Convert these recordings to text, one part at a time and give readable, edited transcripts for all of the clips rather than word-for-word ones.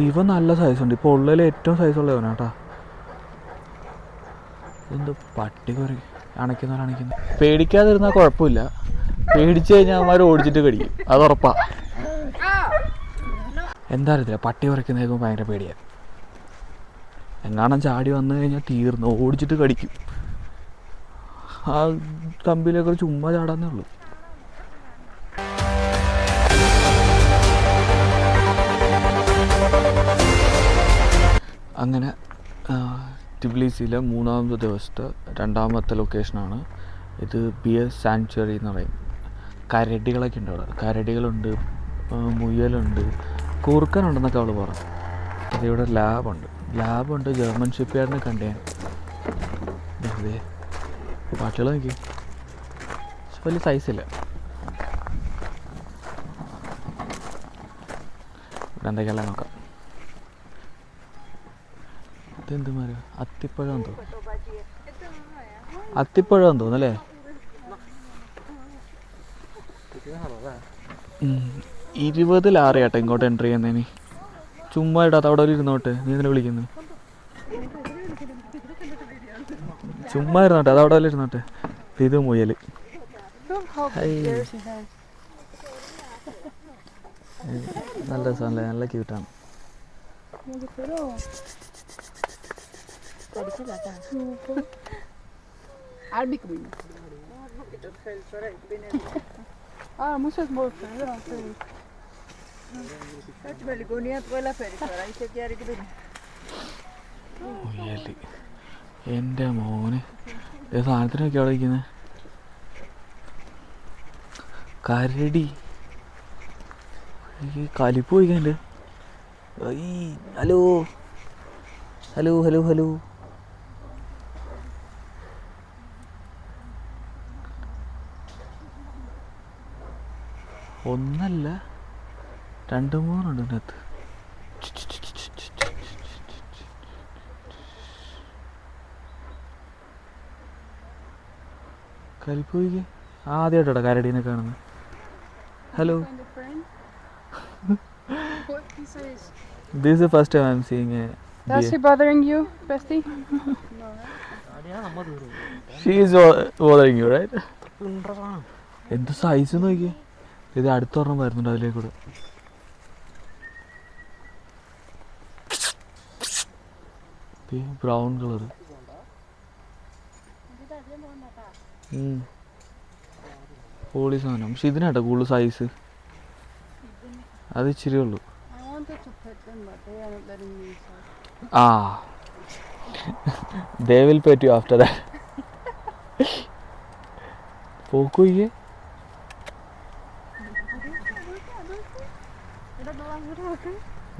ഇവ നല്ല സൈസുണ്ട്. ഇപ്പോൾ ഉള്ളതിൽ ഏറ്റവും സൈസുള്ളവനാ കേട്ടോ. ഇതെന്ത് പട്ടി കറി അണയ്ക്കുന്നവരണിക്കുന്നത്. പേടിക്കാതിരുന്നാൽ കുഴപ്പമില്ല, പേടിച്ചു കഴിഞ്ഞാൽ അവന്മാർ ഓടിച്ചിട്ട് കടിക്കും, അത് ഉറപ്പാ. എന്താ അറിയത്തില്ല, പട്ടി കുറയ്ക്കുന്നതിന് ഭയങ്കര പേടിയാണ്. എങ്ങാനും ചാടി വന്നു കഴിഞ്ഞാൽ തീർന്നു, ഓടിച്ചിട്ട് കടിക്കും. ആ കമ്പിയിലൊക്കെ ചുമ്മാ ചാടാന്നേ ഉള്ളൂ. അങ്ങനെ ടിബ്ലിസിയിലെ 3ാമത്തെ ദിവസത്തെ 2ാമത്തെ ലൊക്കേഷനാണ് ഇത്. ബിയർ സാങ്ച്വറി എന്ന് പറയും. കരടികളൊക്കെ ഉണ്ട് അവിടെ. കരടികളുണ്ട്, മുയലുണ്ട്, കുറുക്കനുണ്ടെന്നൊക്കെ അവൾ പറഞ്ഞു. അതിവിടെ ലാബുണ്ട്. ജർമ്മൻ ഷിപ്പ്യാർഡിനെ കണ്ടേ. അതെ, പാട്ടുകൾ നോക്കി, വലിയ സൈസില്ല. ഇവിടെ എന്തൊക്കെയല്ല നോക്കാം. ഇതെന്ത് മരം? അത്തിപ്പഴം തോന്നല്ലേ. 20 ലാറി ആട്ടെ ഇങ്ങോട്ട് എൻട്രി ചെയ്യുന്നതിന്. ചുമ്മാ ഇടാത്ത അവിടെ ഇരുന്നോട്ടെ. നീ എന്തിനാ വിളിക്കുന്നു? ചുമ്മാ ഇരുന്നോട്ടെ, അത് അവിടെ ഇരുന്നോട്ടെ. ഇത് മുയൽ. നല്ല രസമല്ലേ, നല്ല ക്യൂട്ടാണ്. എൻ്റെ മോന് സാധനത്തിനൊക്കെ അവിടെ ഇരിക്കുന്നത്. കരടി കലിപ്പ് പോയിക്കണ്ട്. Hello hello hello hello. ഒന്നല്ല 2, 3 ഉണ്ട് ഇതിനകത്ത്. കലിപ്പോയിക്ക് ആദ്യമായിട്ടോ കരടീനെ കാണുന്നത്. Hello. This is the first time I'm seeing a deer. Does he bothering you, bestie? She is bothering you, right? എന്ത് സൈസ് നോക്കിയേ. ഇത് അടുത്തൊരെണ്ണം വരുന്നുണ്ട് അതിലേക്കൂടെ. Brown colour. പോളി സാധനം. പക്ഷെ ഇതിനാട്ടോ കൂടുതൽ സൈസ്. അത് ഇച്ചിരി ഉള്ളൂ. They will pet you after that. പോക്കോയ്യേ.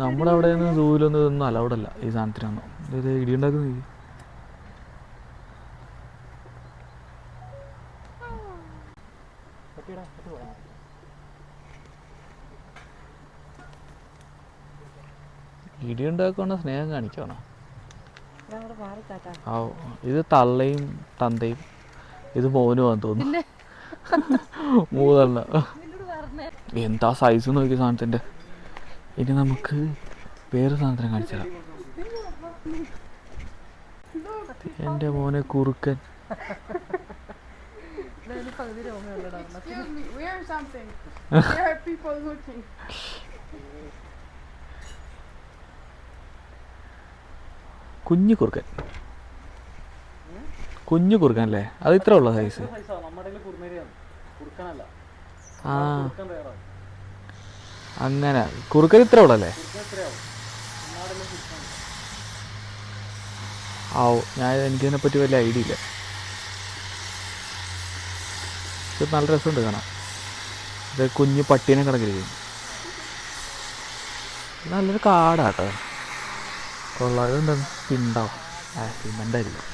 നമ്മുടെ അവിടെ നിന്ന് സൂവിലൊന്നും ഇതൊന്നും അലൗഡല്ല ഈ സാധനത്തിനൊന്നും. ഇത് ഇടിയുണ്ടാക്കുന്ന ഇടിയുണ്ടാക്കുന്ന സ്നേഹം കാണിക്കണം. ഇത് തള്ളയും തന്തയും, ഇത് മോനുമാന്ന് തോന്നുന്നു. 3 എന്താ സൈസ് നോക്കിയ സാധനത്തിൻ്റെ. ഇനി നമുക്ക് വേറെ സാധനത്തിനെ കാണിച്ചു തരാം. എൻ്റെ മോനെ കുറുക്കൻ. കുഞ്ഞു കുറുക്കൻ അല്ലേ? അത് ഇത്ര ഉള്ള സൈസ്. ആ അങ്ങനെ കുറുക്കൻ ഇത്ര ഉള്ളല്ലേ? എനിക്കതിനെപ്പറ്റി വലിയ ഐഡിയ ഇല്ല. ഇത് നല്ല രസമുണ്ട് കാണാം. ഇത് കുഞ്ഞു പട്ടീനെ കണക്കിരിക്കും. നല്ലൊരു കാടാട്ടോ. കൊള്ളാം. ഇതെന്താ പിണ്ടാവും? സിമെൻ്റായിരിക്കും.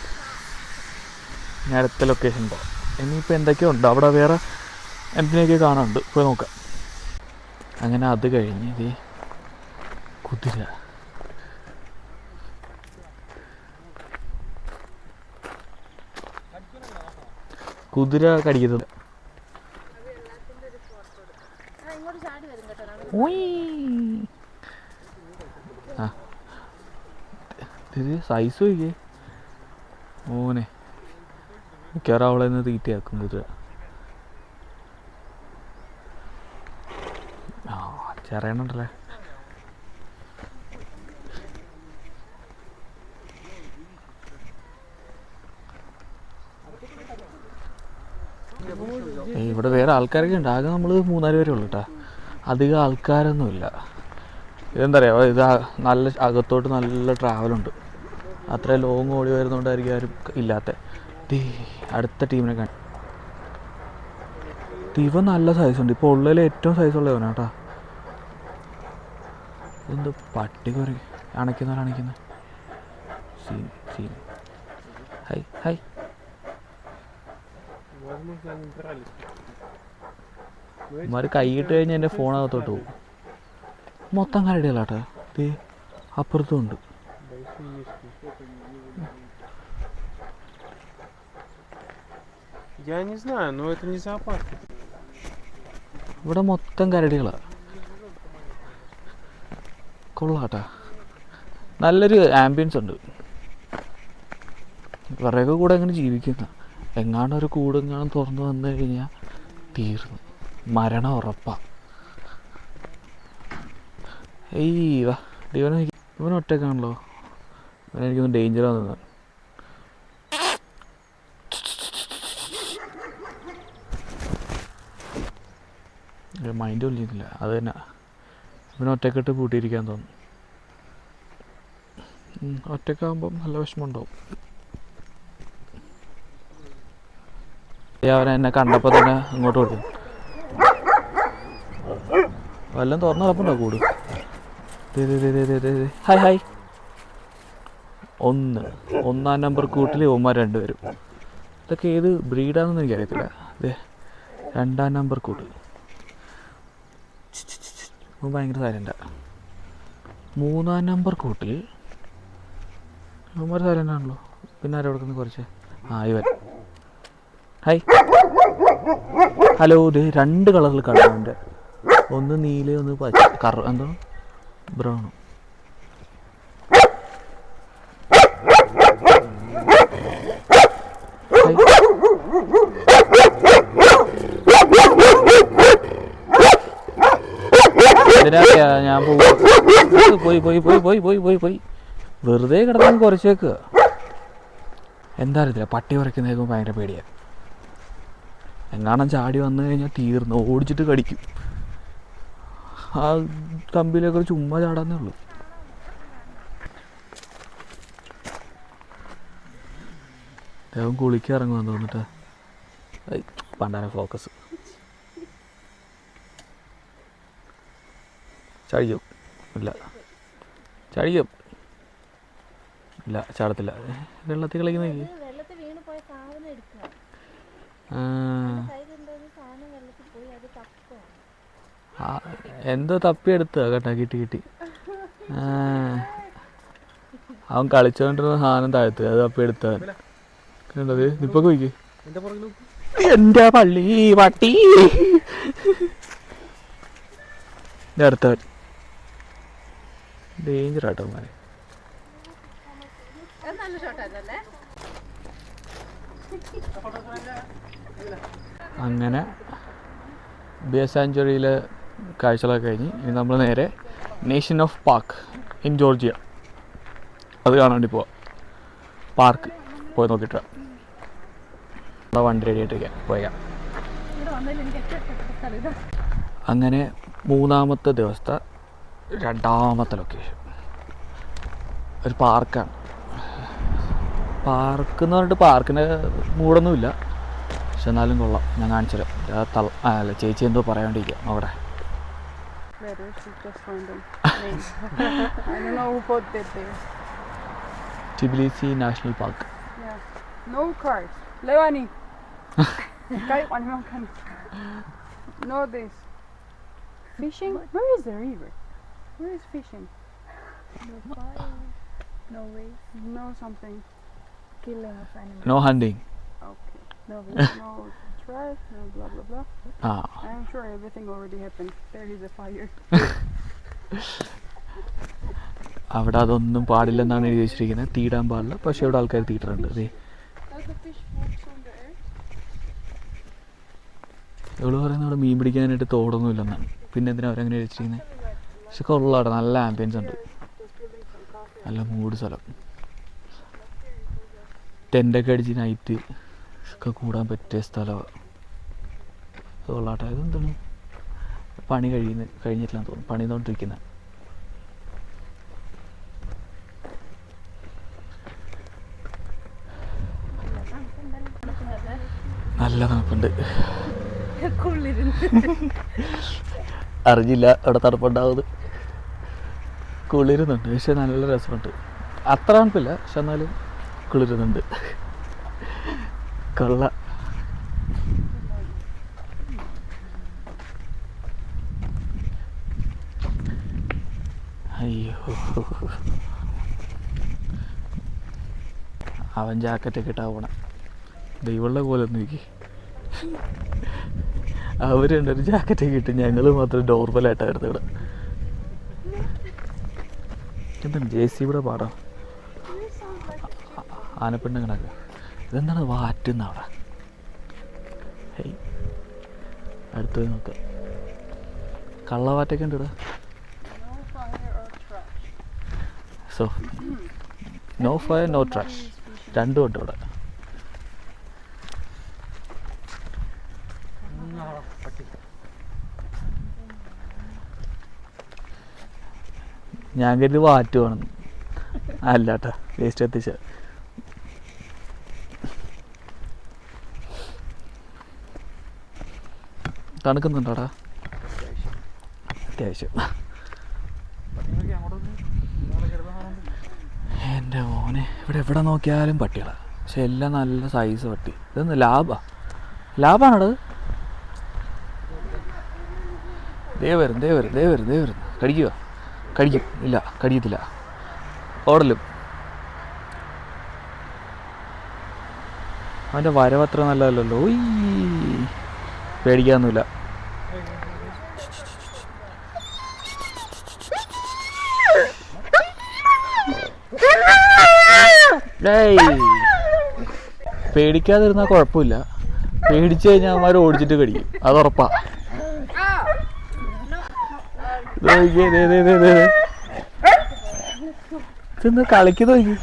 ഞാൻ അടുത്ത ലൊക്കേഷൻ പോകാം. ഇനിയിപ്പോൾ എന്തൊക്കെയോ ഉണ്ട് അവിടെ, വേറെ എന്തിനൊക്കെ കാണാനുണ്ട്, പോയി നോക്കാം. അങ്ങനെ അത് കഴിഞ്ഞ് ഇത് കുതിര കടിക്കുന്നത്. ആ ഇത് സൈസ് നോക്കിയേ മോനെ, മിക്കവാറും അവളെ നിന്ന് തീറ്റയാക്കും കുതിര. ആ ചെറിയണുണ്ടല്ലേ. ഇവിടെ വേറെ ആൾക്കാരൊക്കെ ഉണ്ട്. ആകെ നമ്മൾ 3-4 പേരേ ഉള്ളൂ കേട്ടോ. അധികം ആൾക്കാരൊന്നുമില്ല. ഇതെന്താ പറയുക, ഇത് നല്ല അകത്തോട്ട് നല്ല ട്രാവലുണ്ട്. അത്ര ലോങ് ഓടി വരുന്നതുകൊണ്ടായിരിക്കും ആരും ഇല്ലാത്ത. അടുത്ത ടീമിനെ കാണും. ഇവൻ നല്ല സൈസുണ്ട്. ഇപ്പോൾ ഉള്ളതിൽ ഏറ്റവും സൈസുള്ളവനാ കേട്ടോ. ഇതെന്ത് പട്ടി കുറേ അണയ്ക്കുന്നവരണിക്കുന്നത്. Scene scene. Hi hi. ഇമാര് കൈയിട്ട് കഴിഞ്ഞാൽ എൻ്റെ ഫോണകത്തോട്ട് പോകും. മൊത്തം കരടികളാട്ടെ. ദേ അപ്പുറത്തും ഉണ്ട്. Я не знаю, но это не зоопарк. ഇവിടെ മൊത്തം കരടികളാണ്. കൊള്ളാട്ടാ, നല്ലൊരു ആംബിയൻസ് ഉണ്ട്. കുറേയൊക്കെ കൂടെ അങ്ങനെ ജീവിക്കുന്ന. എങ്ങാണ്ട് ഒരു കൂട് എങ്ങാനും തുറന്നു വന്നു കഴിഞ്ഞാൽ തീർന്നു, മരണം ഉറപ്പാ. ഏയ് വാ, ഇവൻ ഒറ്റക്കാണല്ലോ. ഇവനെനിക്കൊന്ന് ഡേഞ്ചർ ആവുന്നത്. മൈൻഡ് കൊല്ലിയുന്നില്ല. അത് തന്നെ, ഇവന് ഒറ്റക്കെട്ട് പൂട്ടിയിരിക്കാൻ തോന്നുന്നു. ഒറ്റക്കാകുമ്പം നല്ല വിഷമമുണ്ടാവും. അവൻ എന്നെ കണ്ടപ്പോൾ തന്നെ ഇങ്ങോട്ട് കൊടുക്കും. വല്ലതും തുറന്ന് കിടപ്പുണ്ടോ കൂട്? Hi hi. 1 നമ്പർ കൂട്ടിൽ ഇവന്മാർ 2 പേരും. ഇതൊക്കെ ഏത് ബ്രീഡാണെന്ന് എനിക്കറിയത്തില്ല. 2 നമ്പർ കൂട്ട്. ഭയങ്കര സൈലൻ്റാണ്. 3 നമ്പർ കൂട്ടിൽ ഇവന്മാർ സൈലൻ്റാണല്ലോ. പിന്നെ ആരും കൊടുക്കുന്നത് കുറച്ച്. ഇവൻ ഹായ് ഹലോ. ഇത് 2 കളറിൽ കാണുന്നുണ്ട്. ഒന്ന് നീല, ഒന്ന് പച്ച, എന്തോ ബ്രൗണും. ഞാൻ പോയി പോയി പോയി പോയി പോയി പോയി പോയി വെറുതെ കിടന്ന് കുറച്ച് വെക്കുക. എന്താ അറിയത്തില്ല, പട്ടി കുറയ്ക്കുന്നതൊക്കെ ഭയങ്കര പേടിയാണ്. എങ്ങാനും ചാടി വന്നു കഴിഞ്ഞാൽ തീർന്നു, ഓടിച്ചിട്ട് കടിക്കും. ആ തമ്പിലൊക്കെ ചുമ്മാ ചാടാന്നേ ഉള്ളൂ. ദേവൻ കുളിക്കാൻ ഇറങ്ങുമെന്ന് തോന്നിട്ട് പണ്ടാന ഫോക്കസ്. ചഴിയും ഇല്ല, ചഴിയും ഇല്ല, ചാടത്തില്ല. വെള്ളത്തിൽ കളിക്കുന്ന എന്തോ തപ്പിയെടുത്ത കേട്ടാ. കിട്ടി. അവൻ കളിച്ചോണ്ടിരുന്ന സാധനം താഴ്ത്ത്, അത് തപ്പിയെടുത്തവൻ കണ്ടത്. ഇപ്പൊ പോയിക്ക് എന്റെ പള്ളി പട്ടി. അടുത്തവൻ ഡേഞ്ചർ ആട്ടോ മാരെ. അങ്ങനെ ബിയർ സാങ്ച്വറിയിലെ കാഴ്ചകളൊക്കെ കഴിഞ്ഞ് ഇനി നമ്മൾ നേരെ nation of park in Georgia അത് കാണാൻ വേണ്ടി പോവാം. പാർക്ക് പോയി നോക്കിയിട്ട് വണ്ടി റെഡി ആയിട്ട് പോയാം. അങ്ങനെ 3-ാമത്തെ ദിവസത്തെ 2-ാമത്തെ ലൊക്കേഷൻ ഒരു പാർക്കാണ്. പാർക്ക് എന്ന് പറഞ്ഞിട്ട് പാർക്കിന് മൂടൊന്നുമില്ല, പക്ഷെ എന്നാലും കൊള്ളാം. ഞാൻ കാണിച്ചു തരാം. അല്ല, ചേച്ചി എന്തോ പറയാണ്ടിരിക്കുക അവിടെ. Tbilisi national park. No cars. Levani. Kijk, man, man kan. No this. Fishing? Where is the river? Where is fishing? No fire, no waste, No something. killing of animals. No hunting. Okay. No waste, no trash, no blah blah blah. I'm sure everything already happened. There is a fire. അവിടെ അതൊന്നും പാടില്ലെന്നാണ് എഴുതി വെച്ചിരിക്കുന്നത്, തീടാൻ പാടില്ല. പക്ഷേ ഇവിടെ ആൾക്കാർ തീയിട്ടിട്ടുണ്ട്. അതെ, Does the fish walks on the air? ഇവള് പറയുന്നത് ഇവിടെ മീൻ പിടിക്കാനായിട്ട് തോടൊന്നുമില്ലെന്നാണ്. പിന്നെ എന്തിനാണ് അവരങ്ങനെ വെച്ചിരിക്കുന്നത്? പക്ഷെ കൊള്ളാടെ, നല്ല ആംബിയൻസ് ഉണ്ട്, നല്ല മൂഡ് സ്ഥലം. ടെൻ്റൊക്കെ അടിച്ച് നൈറ്റ് ഒക്കെ കൂടാൻ പറ്റിയ സ്ഥലമാണ്. കൊള്ളാട്ടെ. ഇതെന്താണ് പണി കഴിഞ്ഞിട്ടില്ലാന്ന് തോന്നുന്നു, പണിതുകൊണ്ടിരിക്കുന്നത്. നല്ല തണുപ്പുണ്ട്. അറിഞ്ഞില്ല അവിടെ തണുപ്പുണ്ടാവുന്നത്. കുളിരുന്നുണ്ട്, പക്ഷെ നല്ല രസമുണ്ട്. അത്ര തണുപ്പില്ല, പക്ഷെ എന്നാലും കുളിരുന്നുണ്ട്. കൊള്ള. അയ്യോ, അവൻ ജാക്കറ്റൊക്കെ ഇട്ടാ പോണെ. ദൈവമുള്ള പോലെ ഒന്ന് നോക്കി, അവർ രണ്ടൊരു ജാക്കറ്റൊക്കെ ഇട്ട്, ഞങ്ങൾ മാത്രം നോർമലായിട്ടായിരുന്നു ഇവിടെ. എന്താണ് JCBയുടെ പാടാ, ആനപ്പിണ്ണം കണക്ക്. ഇതെന്താണ് വാറ്റുന്ന അവിടെ? ഹേയ്, അടുത്ത് പോയി നോക്കാം. കള്ളവാറ്റൊക്കെ ഉണ്ട് ഇവിടെ. So no fire no trash, രണ്ടും ഉണ്ട് ഇവിടെ. ഞാൻ കരുതി വാറ്റ് വേണമെന്ന്. അല്ല കേട്ടോ, വേസ്റ്റ് എത്തിച്ച. തണുക്കുന്നുണ്ടോടാ? അത്യാവശ്യം. എൻ്റെ മോനെ, ഇവിടെ എവിടെ നോക്കിയാലും പട്ടികളാണ്, പക്ഷെ എല്ലാം നല്ല സൈസ് പട്ടി. ഇതൊന്ന് ലാഭാണത്. ദേ വരും. കഴിക്കും? ഇല്ല, കഴിയത്തില്ല. ഓടലും. അവൻ്റെ വരവത്ര നല്ലതല്ലല്ലോ. പേടിക്കാനൊന്നുമില്ല. പേടിക്കാതിരുന്നാൽ കുഴപ്പമില്ല, പേടിച്ചു കഴിഞ്ഞാൽ അവന്മാർ ഓടിച്ചിട്ട് കടിക്കും, അത് ഉറപ്പാ. ചെന്ന് കളിക്കുന്നു നോക്കി.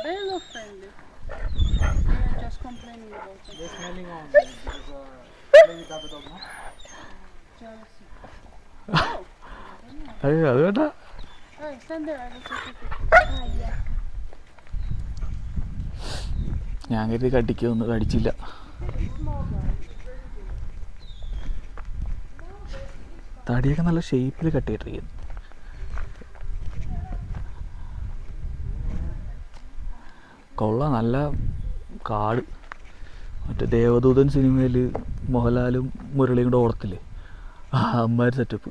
They look friendly. They are just complaining about it. Jealousy. അത് വേണ്ട. Hey, stand there. I will take a picture. ഞാൻ കരുതി കടിക്കൊന്നും കടിച്ചില്ല. തടിയൊക്കെ നല്ല ഷേപ്പിൽ കട്ടിയിട്ടിരിക്കുന്നു. കൊള്ളാം, നല്ല കാട്. മറ്റേ ദേവദൂതൻ സിനിമയിൽ മോഹൻലാലും മുരളിയും കൂടെ ഓടത്തില്ലേ, അമ്മാര് സെറ്റപ്പ്.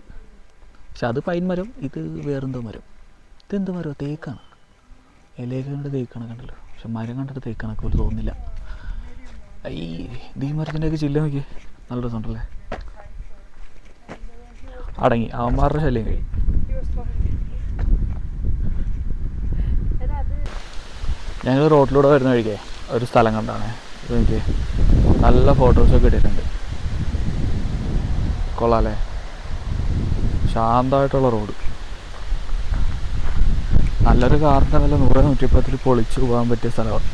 പക്ഷെ അത് പൈൻ മരം, ഇത് വേറെന്തോ മരം. ഇതെന്ത് മരം? തേക്കാണ്. ഇലയൊക്കെ കണ്ട് തേക്കാണ് കണ്ടല്ലോ, പക്ഷെ മരം കണ്ടിട്ട് തേക്കാനൊക്കെ ഒരു തോന്നുന്നില്ല. ഈ മരത്തിൻ്റെയൊക്കെ ചില്ല നോക്കി, നല്ല രസമുണ്ടല്ലേ. അടങ്ങി, അവന്മാരുടെ ശല്യം കഴിയും. ഞങ്ങൾ റോഡിലൂടെ വരുന്ന വഴിക്കേ ഒരു സ്ഥലം കണ്ടാണ്. എനിക്ക് നല്ല ഫോട്ടോസൊക്കെ ഇട്ടിട്ടുണ്ട്. കൊള്ളാല്ലേ, ശാന്തമായിട്ടുള്ള റോഡ്. നല്ലൊരു കാറിൻ്റെ വില 100-110 പൊളിച്ചു പോകാൻ പറ്റിയ സ്ഥലമാണ്.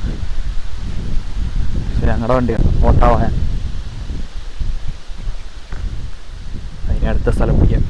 പക്ഷെ ഞങ്ങളുടെ വണ്ടിയാണ് ഓട്ടാവാൻ. അതിന് അടുത്ത സ്ഥലം പിടിക്കാം.